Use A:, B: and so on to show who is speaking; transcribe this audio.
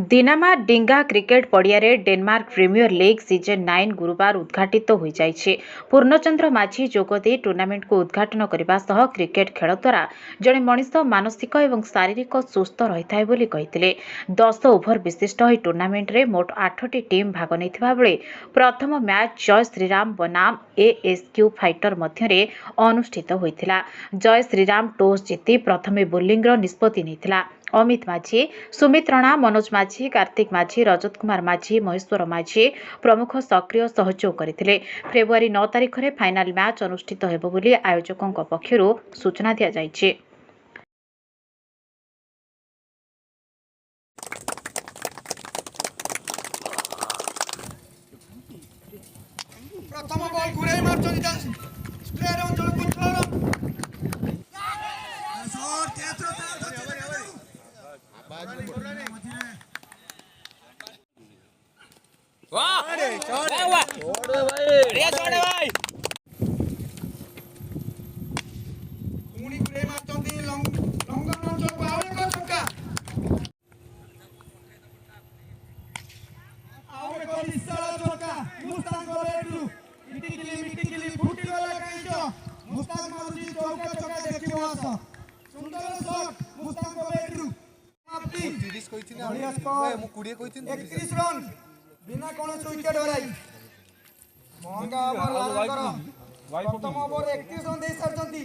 A: दिनामा डिंगा क्रिकेट पड़ियारे Denmark premier league season 9 गुरुवार उद्घाटित हो जाइछे। पूर्णचंद्र माझी जोगदे टूर्नामेंट को उद्घाटन करने सह क्रिकेट खेल द्वारा जड़े मनीष मानसिक और शारीरिक सुस्थ रही है बोली कहिथिले। 10 ओभर विशिष्ट यह टूर्नामेंट रे मोट 8टी टीम भाग नैथिबा बेले प्रथम मैच जय श्रीराम बनाम एएसक्यू फाइटर मध्यरे अनुष्ठित होइथिला। जय श्रीराम टॉस जीति प्रथमे बोलिंग निष्पत्ति नैथिला। अमित माझी, सुमित राणा, मनोज माझी, कार्तिक माझी, रजत कुमार माझी, महेश्वर माझी प्रमुख सक्रिय सहयोग करथिले। फेब्रुआरी 9 तारिख में फाइनाल मैच अनुष्ठित हेबो बोली आयोजकों पक्षरु सूचना दिया जाइछे।
B: प्रथम बॉल घुराई मारछन स्प्रेयर अंचल कुछर जोर तेत्र
C: वाह छोड़ वाह छोड़ भाई बढ़िया छोड़ भाई
B: मुनी घुराई मारछन लंगन अंचल पावले को छक्का आउट को निशाला छक्का मुस्ताक गोलेटू मिटिकिली फुटी गला काइचो मुस्ताक मारुजी चौका छक्का देखियो आस सुंदर शॉट मुस्ताक गोलेटू आपली
D: 30 कहिथिन
B: बढ़िया स्कोर
D: मु 20 कहिथिन
B: 31 रन बिना कोनोसी विकेट हराई महंगा ओवर लाल कर प्रथम ओवर 31 रन दे सारचंती